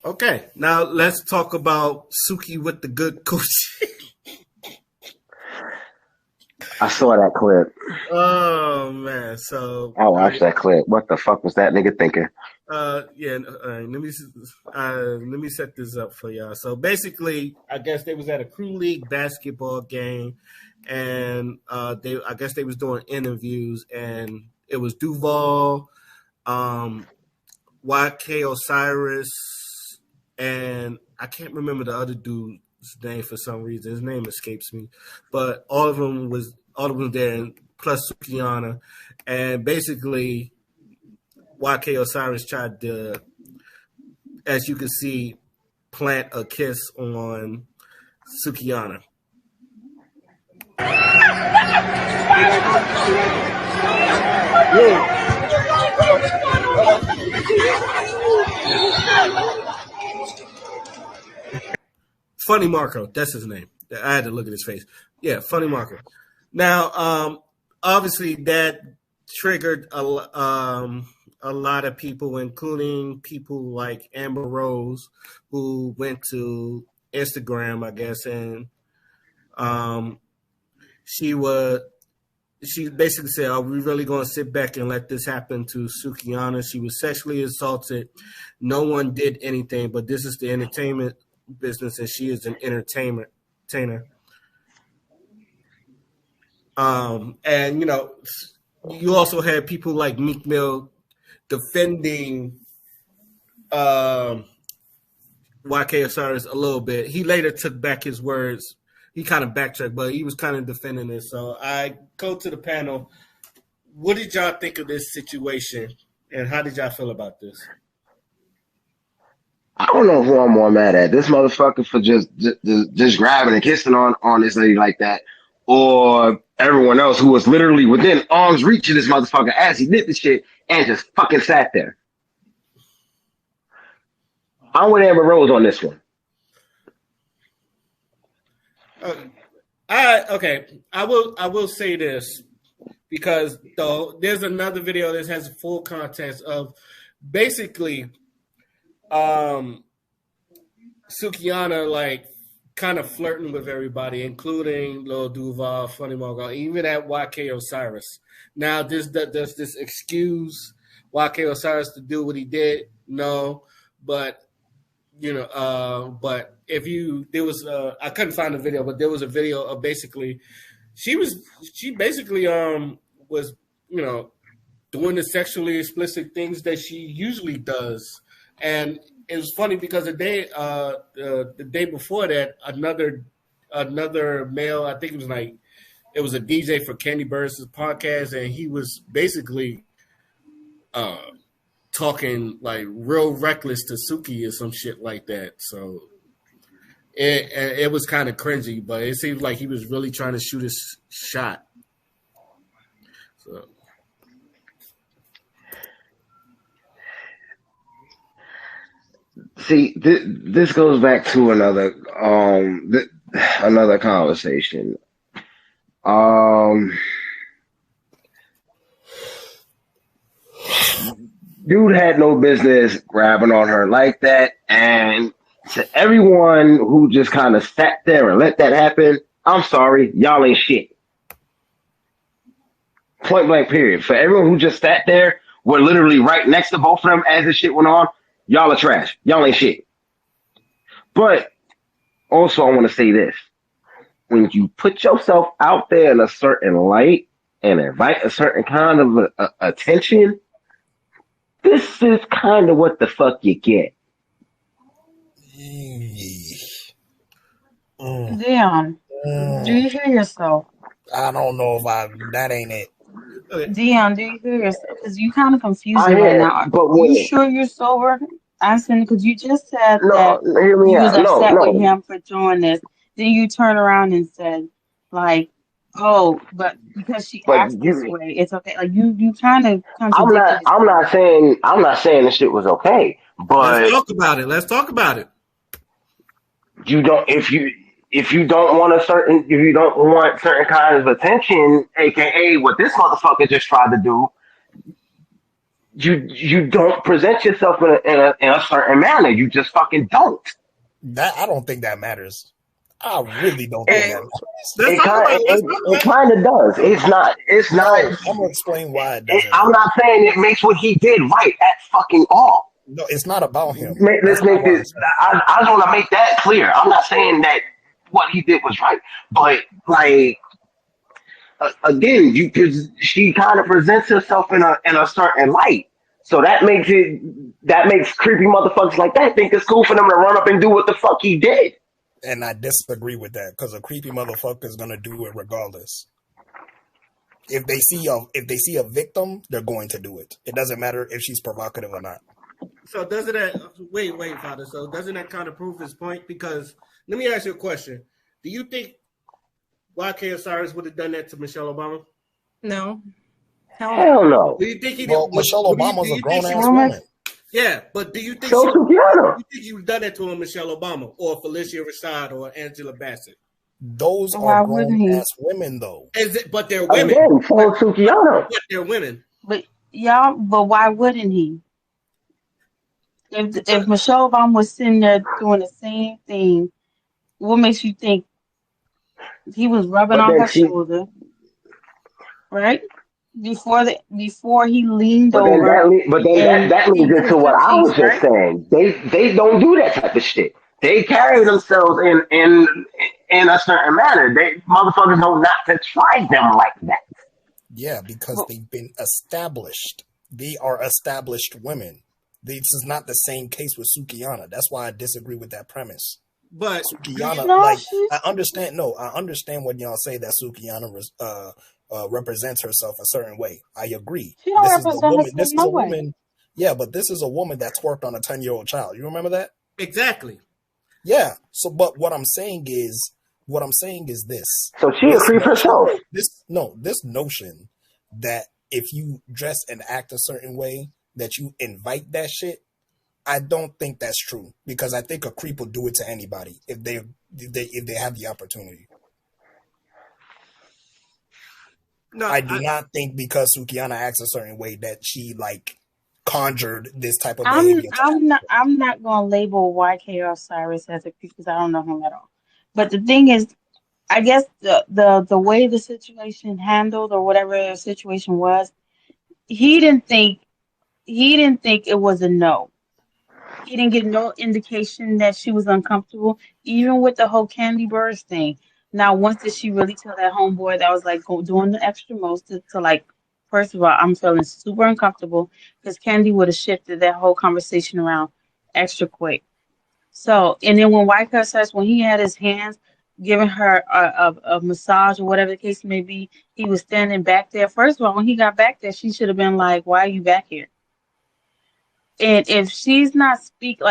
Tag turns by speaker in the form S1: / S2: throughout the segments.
S1: Okay, now let's talk about Suki with the good coochie.
S2: I saw that clip.
S1: Oh man, so
S2: I watched that clip. What the fuck was that nigga thinking?
S1: yeah. Let me set this up for y'all. So basically, I guess they was at a crew league basketball game, and I guess they was doing interviews, and it was Duval, YK Osiris, and I can't remember the other dude's name for some reason. His name escapes me, but all of them there, and plus Sukiana, and basically YK Osiris tried to, as you can see, plant a kiss on Sukiana. Funny Marco, that's his name. I had to look at his face. Yeah, Funny Marco. Now, obviously, that triggered a lot of people, including people like Amber Rose, who went to Instagram, I guess, and she basically said, "Are we really going to sit back and let this happen to Sukiana? She was sexually assaulted. No one did anything, but this is the entertainment business, and she is an entertainer." And you also had people like Meek Mill defending YK Osiris a little bit. He later took back his words. He kind of backtracked, but he was kind of defending it. So I go to the panel. What did y'all think of this situation, and how did y'all feel about this?
S2: I don't know who I'm more mad at. This motherfucker for just grabbing and kissing on this lady like that, or everyone else who was literally within arm's reach of this motherfucker as he did the shit and just fucking sat there. I'm with Amber Rose on this one.
S1: I will say this, because though there's another video that has full context of basically Sukiana like kind of flirting with everybody, including Lil Duval, Funny Margo, even at YK Osiris. Now, does this excuse YK Osiris to do what he did? No, but but I couldn't find the video, but there was a video of basically she basically was doing the sexually explicit things that she usually does. And it was funny because the day before that, another male, I think it was a DJ for Candy Burns' podcast, and he was basically talking like real reckless to Suki or some shit like that. So it was kind of cringy, but it seemed like he was really trying to shoot his shot. So.
S2: See, this goes back to another conversation. Dude had no business grabbing on her like that, and to everyone who just kind of sat there and let that happen, I'm sorry, y'all ain't shit. Point blank period. For everyone who just sat there, we're literally right next to both of them as this shit went on, y'all are trash. Y'all ain't shit. But also, I want to say this. When you put yourself out there in a certain light and invite a certain kind of attention, this is kind of what the fuck you get.
S3: Dion, do you hear yourself?
S4: I don't know if that ain't it.
S3: Dion, do you hear yourself? Because you kind of confused me right now. Are you sure you're sober? Asking, because you just said that you was upset with him for doing this. Then you turn around and said, like, oh, but because she asked this way, it's okay. Like you kind of contradicted.
S2: I'm not saying this shit was okay, but
S1: let's talk about it.
S2: You don't if you don't want certain kinds of attention, aka what this motherfucker just tried to do, you don't present yourself in a certain manner. You just fucking don't.
S4: That I don't think that matters. I really don't think that matters.
S2: It kind of does. It's not.
S4: I'm gonna explain why it doesn't.
S2: I'm not saying it makes what he did right at fucking all.
S4: No, it's not about him.
S2: Let's make this. I just want to make that clear. I'm not saying that what he did was right, but like again, she kind of presents herself in a certain light. So that makes creepy motherfuckers like that think it's cool for them to run up and do what the fuck he did.
S4: And I disagree with that because a creepy motherfucker is gonna do it regardless. If they see a victim, they're going to do it. It doesn't matter if she's provocative or not.
S1: So doesn't that wait, Father? So doesn't that kind of prove his point? Because let me ask you a question: do you think YK Osiris would have done that to Michelle Obama?
S3: No.
S2: Hell no.
S1: Do you think he
S4: well, Michelle Obama's a grown ass woman.
S1: Yeah, but do you think
S2: you think
S1: he would have done that to Michelle Obama or Felicia Rashad or Angela Bassett?
S4: Those are grown ass women, though.
S1: But they're women.
S2: Again, Sukiana.
S1: But they're women.
S3: But why wouldn't he? If Michelle Obama was sitting there doing the same thing, what makes you think he was rubbing on her shoulder, right? Before he leaned over.
S2: That leads into what I was just saying. They don't do that type of shit. They carry themselves in a certain manner. They motherfuckers know not to try them like that.
S4: Yeah, because they've been established. They are established women. This is not the same case with Sukiana. That's why I disagree with that premise.
S1: But
S4: Sukiana, I understand. No, I understand when y'all say that Sukiana represents herself a certain way. I agree. This is a woman. Yeah, but this is a woman that's worked on a 10-year-old child. You remember that?
S1: Exactly.
S4: Yeah. So, but what I'm saying is this.
S2: So she agreed herself.
S4: This notion that if you dress and act a certain way, that you invite that shit. I don't think that's true because I think a creep will do it to anybody if they have the opportunity. No, I do not think because Sukiana acts a certain way that she like conjured this type of behavior.
S3: I'm not gonna label YK Osiris as a creep because I don't know him at all. But the thing is, I guess the way the situation handled or whatever the situation was, he didn't think it was a no. He didn't get no indication that she was uncomfortable, even with the whole Candy Birds thing. Now, once did she really tell that homeboy that was like doing the extra most to like, first of all, I'm feeling super uncomfortable because Candy would have shifted that whole conversation around extra quick. So, and then when White Cut says when he had his hands giving her a massage or whatever the case may be, he was standing back there. First of all, when he got back there, she should have been like, "Why are you back here?" And if she's not speaking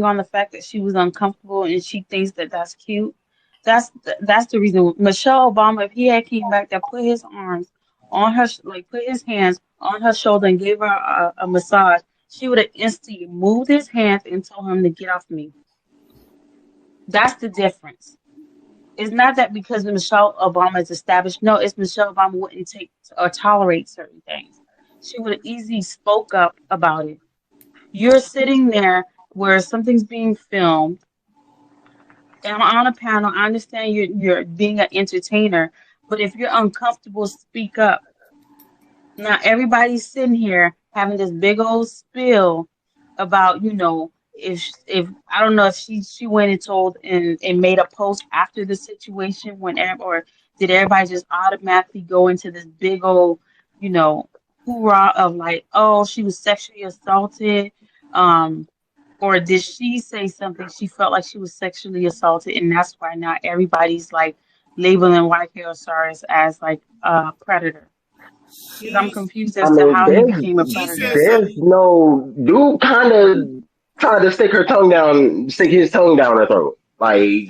S3: on the fact that she was uncomfortable and she thinks that that's cute, that's the reason. Michelle Obama, if he had came back there, put his arms on her, put his hands on her shoulder and gave her a massage, she would have instantly moved his hands and told him to get off me. That's the difference. It's not that because Michelle Obama is established. No, it's Michelle Obama wouldn't take or tolerate certain things. She would have easily spoke up about it. You're sitting there where something's being filmed, and I'm on a panel. I understand you're being an entertainer, but if you're uncomfortable, speak up. Now everybody's sitting here having this big old spill about, if I don't know if she went and told and made a post after the situation or did everybody just automatically go into this big old, hoorah of like, oh, she was sexually assaulted, or did she say something she felt like she was sexually assaulted, and that's why now everybody's like labeling YK Osiris as like a predator. Because I'm confused as to how he became a predator.
S2: There's no dude kind of tried to stick his tongue down her throat, like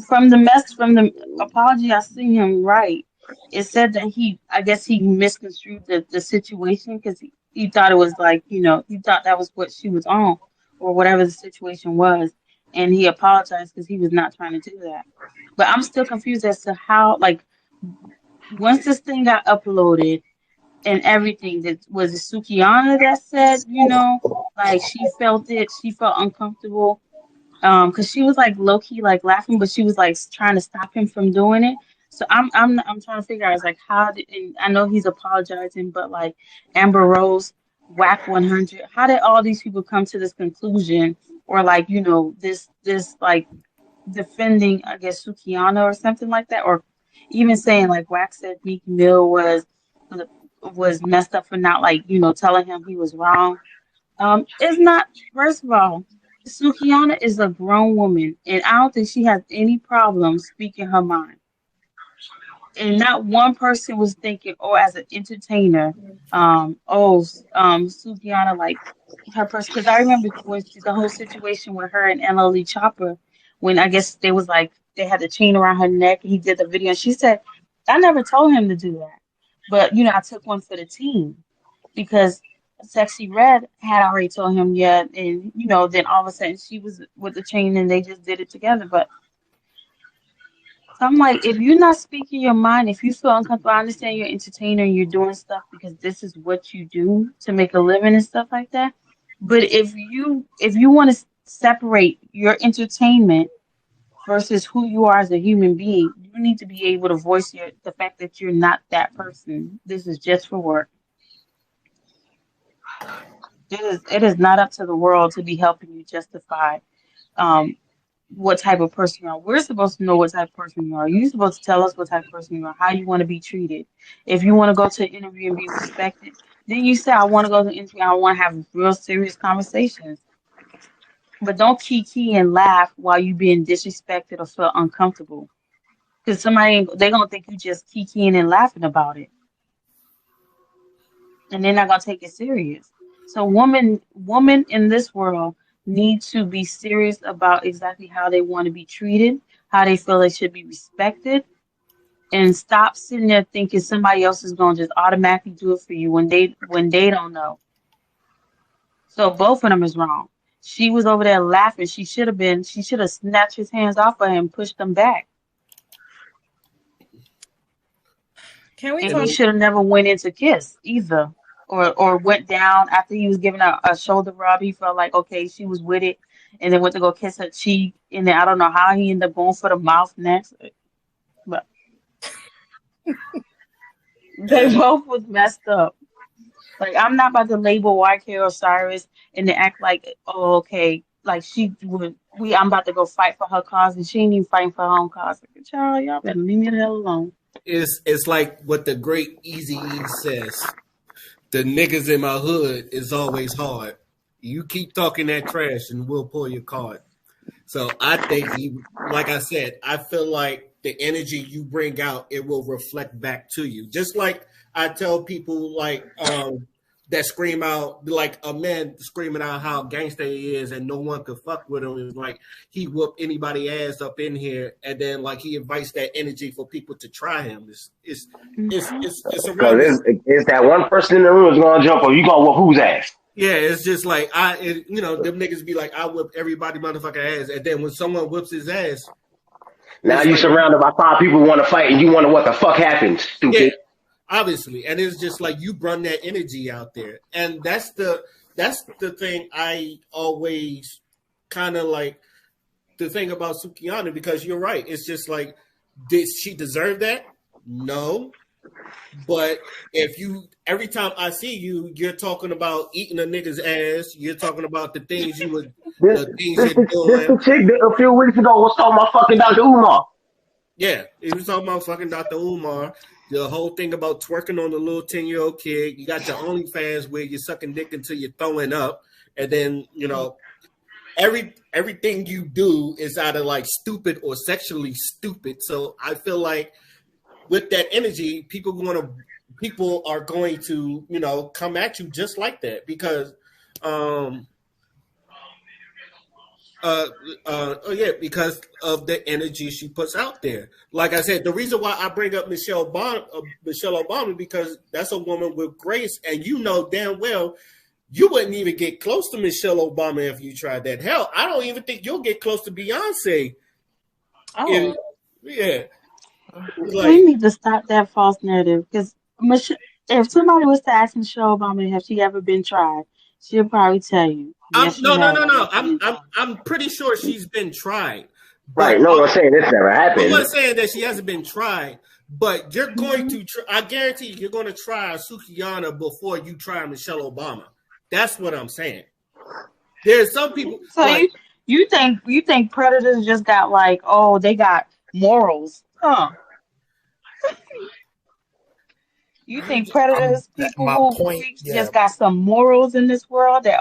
S3: from the apology I see him right. It said that I guess he misconstrued the situation because he thought it was like, he thought that was what she was on or whatever the situation was. And he apologized because he was not trying to do that. But I'm still confused as to how, like, once this thing got uploaded and everything. That was it Sukiana that said, like she felt it, she felt uncomfortable. Because she was like low key like laughing, but she was like trying to stop him from doing it. So I'm trying to figure out, like, how did, and I know he's apologizing, but like Amber Rose, Whack 100, how did all these people come to this conclusion, or like this like defending, I guess, Sukiana or something like that, or even saying like Whack said Meek Mill was messed up for not, like, telling him he was wrong. It's not. First of all, Sukiana is a grown woman, and I don't think she has any problem speaking her mind. And not one person was thinking, oh, as an entertainer, Sukiana, like her person. Because I remember when the whole situation with her and NLE Chopper, when I guess they was like they had the chain around her neck, and he did the video, and she said, "I never told him to do that, but I took one for the team because." Sexy Red had already told him, yeah, and then all of a sudden she was with the chain and they just did it together. But I'm like, if you're not speaking your mind, if you feel uncomfortable, I understand you're an entertainer and you're doing stuff because this is what you do to make a living and stuff like that. But if you want to separate your entertainment versus who you are as a human being, you need to be able to voice the fact that you're not that person. This is just for work. It is not up to the world to be helping you justify what type of person you are. We're supposed to know what type of person you are. You're supposed to tell us what type of person you are, how you want to be treated. If you want to go to an interview and be respected, then you say, I want to go to an interview, I want to have real serious conversations. But don't kiki and laugh while you being disrespected or feel uncomfortable. Because they're going to think you just kikiing and laughing about it. And they're not going to take it serious. So women in this world need to be serious about exactly how they want to be treated, how they feel they should be respected, and stop sitting there thinking somebody else is going to just automatically do it for you when they don't know. So both of them is wrong. She was over there laughing. She should have snatched his hands off of him and pushed them back.
S5: Can we?
S3: And he should have never went into kiss either. Or went down after he was giving a shoulder rub. He felt like, okay, she was with it, and then went to go kiss her cheek. And then I don't know how he ended up going for the mouth next. But they both was messed up. Like, I'm not about to label YK Osiris and then act like, oh, okay, like I'm about to go fight for her cause, and she ain't even fighting for her own cause. Like, child, y'all better leave me the hell alone.
S1: It's like what the great Eazy-E says. The niggas in my hood is always hard. You keep talking that trash and we'll pull your card. So I think like I said, I feel like the energy you bring out, it will reflect back to you. Just like I tell people like that scream out, like a man screaming out how gangsta he is and no one could fuck with him. It's like he whoop anybody ass up in here, and then like he invites that energy for people to try him. It's around.
S2: It's that one person in the room is gonna jump or you gonna whoop whose ass?
S1: Yeah, it's just like them niggas be like, I whip everybody motherfucking ass, and then when someone whips his ass,
S2: now you surrounded by 5 people who want to fight and you wonder what the fuck happened, stupid.
S1: Yeah. Obviously, and it's just like you bring that energy out there, and that's the thing I always kind of like the thing about Sukiana, because you're right. It's just like, did she deserve that? No, but every time I see you, you're talking about eating a nigga's ass. You're talking about the things you would, the things you're doing.
S2: This the chick that a few weeks ago was talking about fucking Dr. Umar.
S1: Yeah, he was talking about fucking Dr. Umar. The whole thing about twerking on the little 10-year-old kid. You got your OnlyFans where you're sucking dick until you're throwing up. And then, everything you do is either like stupid or sexually stupid. So I feel like with that energy, people are going to, come at you just like that because because of the energy she puts out there. Like I said, the reason why I bring up Michelle Obama, because that's a woman with grace, and damn well you wouldn't even get close to Michelle Obama if you tried that. Hell, I don't even think you'll get close to Beyonce.
S3: Oh, yeah. We need to stop that false narrative because If somebody was to ask Michelle Obama, have she ever been tried, she'll probably tell you, yes, she
S1: No.
S3: has.
S1: I'm pretty sure she's been tried.
S2: Right.
S1: But
S2: No one's saying this never happened.
S1: No one's saying that she hasn't been tried. But you're going to, I guarantee you're going to try Sukiana before you try Michelle Obama. That's what I'm saying. There's some people.
S3: So like, you think predators just got like, oh, they got morals, huh? You think predators, people who just got some morals in this world that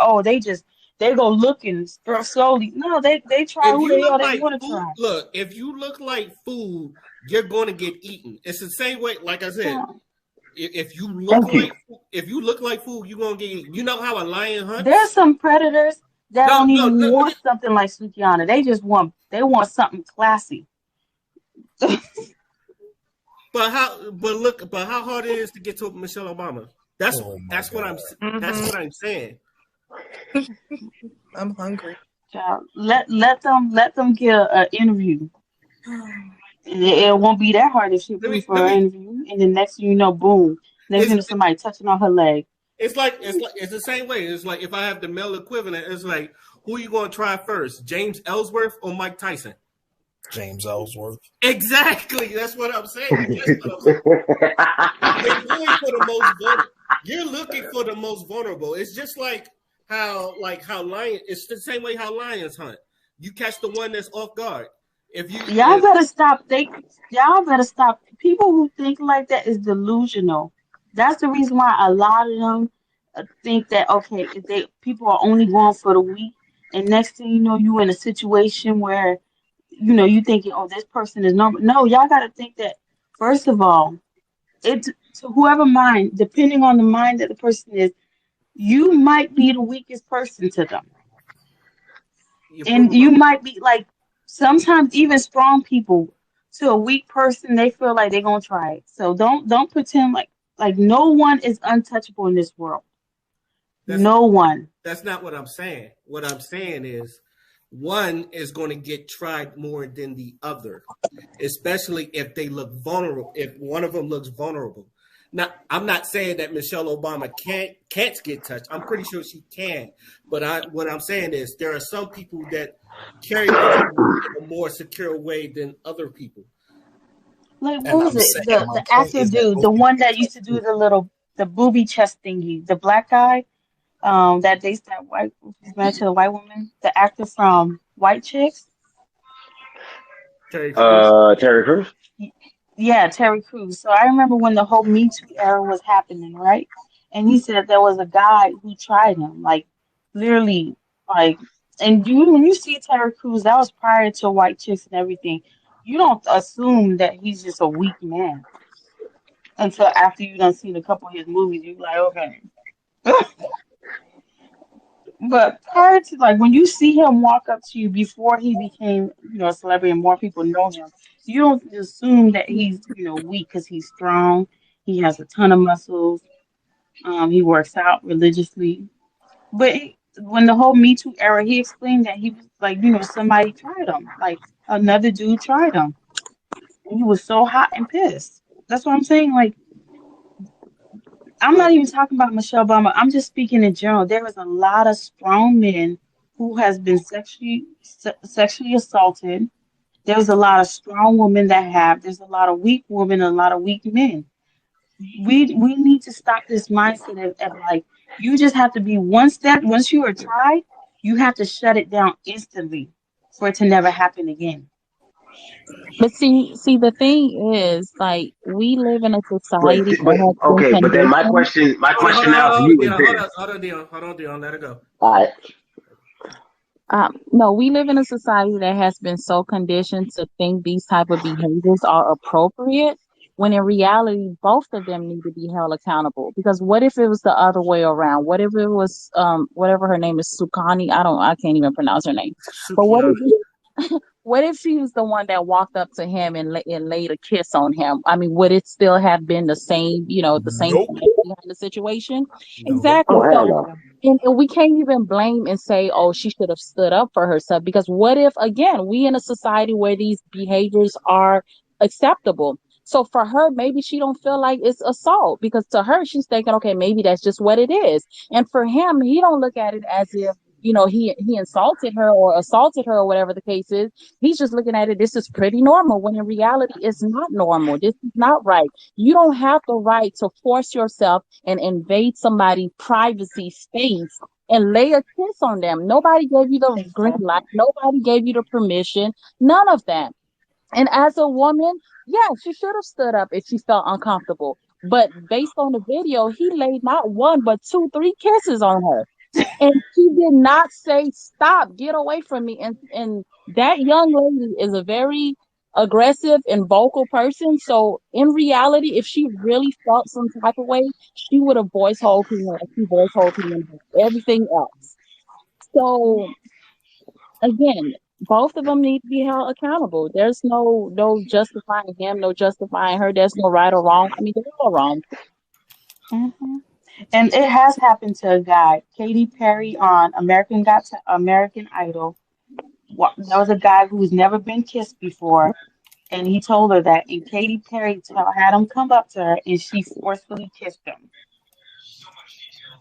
S3: they go looking slowly. No, they try who they are. They want to try.
S1: Look, if you look like food, you're going to get eaten. It's the same way. Like I said, if you look like food, you're going to get eaten. You know how a lion hunts?
S3: There's some predators that don't even want something like Sukiana. They just want something classy.
S1: But how hard it is to get to Michelle Obama? That's what I'm saying.
S5: I'm hungry.
S3: Child, let them get an interview. It won't be that hard if she agrees for an interview, and then next thing you know, boom, next thing somebody touching on her leg.
S1: It's the same way. It's like if I have the male equivalent, it's like, who are you going to try first, James Ellsworth or Mike Tyson?
S4: James Ellsworth.
S1: Exactly. That's what I'm saying. You're looking for the most vulnerable. It's just like how lions. It's the same way how lions hunt. You catch the one that's off guard.
S3: Y'all better stop. Y'all better stop. People who think like that is delusional. That's the reason why a lot of them think that people are only going for the weak, and next thing you know, you in a situation where you thinking, oh, this person is normal. No, y'all got to think that, first of all, it's to whoever mind, depending on the mind that the person is, you might be the weakest person to them. And you might be like, sometimes even strong people, to a weak person, they feel like they're going to try it. So don't pretend like no one is untouchable in this world. No one.
S1: That's not what I'm saying. What I'm saying is, one is going to get tried more than the other, especially if they look vulnerable. If one of them looks vulnerable. Now, I'm not saying that Michelle Obama can't get touched. I'm pretty sure she can. But what I'm saying is there are some people that carry it in a more secure way than other people.
S3: Like, what was it? The actor dude, the one that used to do the booby chest thingy, the black guy. That dates that white, who's married to the white woman, the actor from White Chicks.
S2: Terry Crews.
S3: Yeah, Terry Crews. So I remember when the whole Me Too era was happening, right? And he said there was a guy who tried him, like literally, like. And when you see Terry Crews, that was prior to White Chicks and everything. You don't assume that he's just a weak man until after you done seen a couple of his movies. You're like, okay. But prior to, like, when you see him walk up to you before he became, a celebrity and more people know him, you don't assume that he's, weak, because he's strong. He has a ton of muscles. He works out religiously. But when the whole Me Too era, he explained that he was like, somebody tried him. Like, another dude tried him. And he was so hot and pissed. That's what I'm saying. Like, I'm not even talking about Michelle Obama. I'm just speaking in general. There is a lot of strong men who has been sexually assaulted. There's a lot of strong women that have. There's a lot of weak women and a lot of weak men. We need to stop this mindset of like, you just have to be one step. Once you are tried, you have to shut it down instantly for it to never happen again.
S6: But see, the thing is, like, we live in a society.
S2: But then my question now to you is this.
S1: Hold on, Dion, let it go.
S2: All right.
S6: No, we live in a society that has been so conditioned to think these type of behaviors are appropriate, when in reality, both of them need to be held accountable. Because what if it was the other way around? What if it was whatever her name is, Sukani? I can't even pronounce her name. Suki. But what if she was the one that walked up to him and laid a kiss on him? I mean, would it still have been the same, the same behind the situation? Nope. Exactly. And we can't even blame and say, oh, she should have stood up for herself. Because what if, again, we in a society where these behaviors are acceptable? So for her, maybe she don't feel like it's assault because to her, she's thinking, okay, maybe that's just what it is. And for him, he don't look at it as if, he insulted her or assaulted her or whatever the case is. He's just looking at it, this is pretty normal, when in reality, it's not normal. This is not right. You don't have the right to force yourself and invade somebody's privacy space and lay a kiss on them. Nobody gave you the green light. Nobody gave you the permission. None of that. And as a woman, yeah, she should have stood up if she felt uncomfortable. But based on the video, he laid not one, but 2, 3 kisses on her. And she did not say, stop, get away from me. And that young lady is a very aggressive and vocal person. So in reality, if she really felt some type of way, she would have voiced her opinion like she voiced her opinion about everything else. So again, both of them need to be held accountable. There's no justifying him, no justifying her. There's no right or wrong. I mean, they're all wrong.
S3: Mm-hmm. And it has happened to a guy, Katy Perry on American Idol. There was a guy who's never been kissed before, and he told her that, and Katy Perry had him come up to her, and she forcefully kissed him.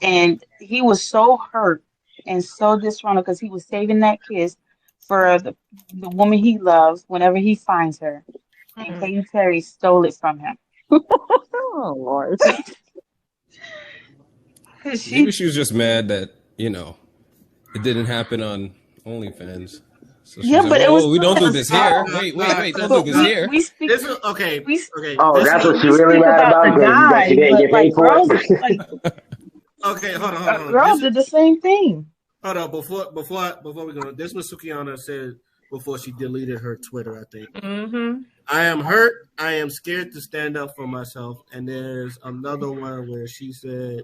S3: And he was so hurt and so disgruntled because he was saving that kiss for the woman he loves whenever he finds her. And Katy Perry stole it from him.
S6: Oh, Lord.
S7: Maybe she was just mad that, it didn't happen on OnlyFans. So
S3: yeah, but
S7: like,
S3: it was.
S7: We don't do this here. Wait, don't do this here.
S1: Okay.
S2: That's what she really mad about.
S3: The guy,
S2: she didn't get paid for it.
S1: Okay, hold on.
S3: Girls did the same thing.
S1: Hold on, before we go, this was Sukiana said before she deleted her Twitter, I think.
S5: Mm-hmm.
S1: I am hurt. I am scared to stand up for myself. And there's another one where she said,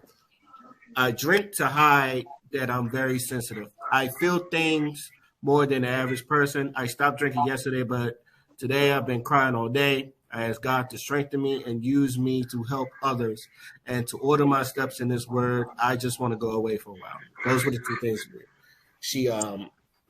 S1: I drink to hide that I'm very sensitive. I feel things more than the average person. I stopped drinking yesterday, but today I've been crying all day. I ask God to strengthen me and use me to help others and to order my steps in this word. I just want to go away for a while. Those were the 2 things she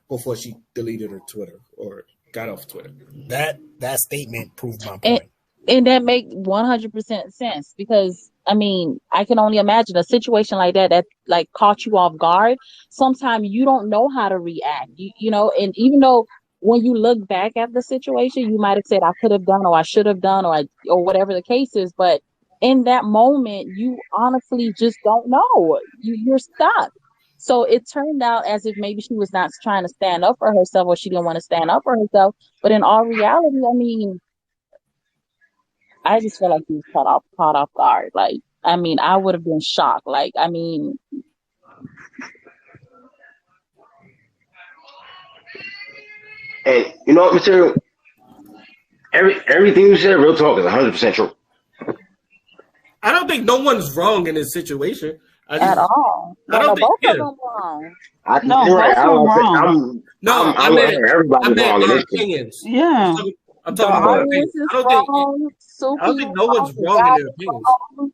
S1: before she deleted her Twitter or got off Twitter.
S4: That statement proved my point.
S6: And that make 100% sense because I mean, I can only imagine a situation like that like caught you off guard. Sometimes you don't know how to react, and even though when you look back at the situation, you might have said, I could have done, or I should have done, or whatever the case is. But in that moment, you honestly just don't know. You're stuck. So it turned out as if maybe she was not trying to stand up for herself or she didn't want to stand up for herself. But in all reality, I mean, I just feel like he was caught off guard. Like, I mean, I would have been shocked. Like, I mean.
S2: And you know what, material? Everything you said, real talk, is 100% true.
S1: I don't think no one's wrong in this situation.
S6: At all.
S1: I don't think
S6: both of them wrong.
S2: I mean, everybody's wrong in this
S1: opinions.
S3: Yeah.
S1: I'm talking about opinions. I don't think no one's wrong in their opinions.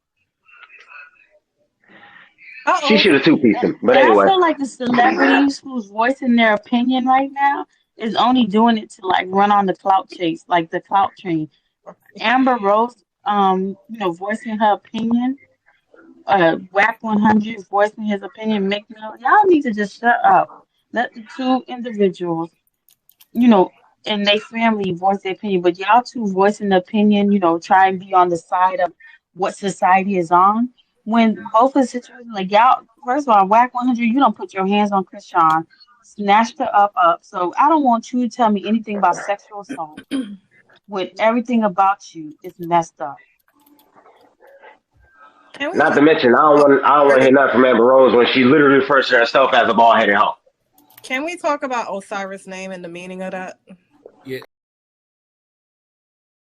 S2: She should have 2-pieced him. But anyway.
S3: I feel like the celebrities who's voicing their opinion right now is only doing it to like run on the clout chase, like the clout train. Amber Rose, voicing her opinion. Whack 100 voicing his opinion. Y'all need to just shut up. Let the 2 individuals, and their family voice their opinion. But y'all 2 voicing the opinion, try and be on the side of what society is on. When both of the situations, like y'all, first of all, Whack 100, you don't put your hands on Krishan, snatched her up. So I don't want you to tell me anything about sexual assault. When everything about you is messed up.
S2: Not to mention, I don't want to hear nothing from Amber Rose when she literally refers to herself as a bald-headed hoe.
S5: Can we talk about Osiris' name and the meaning of that?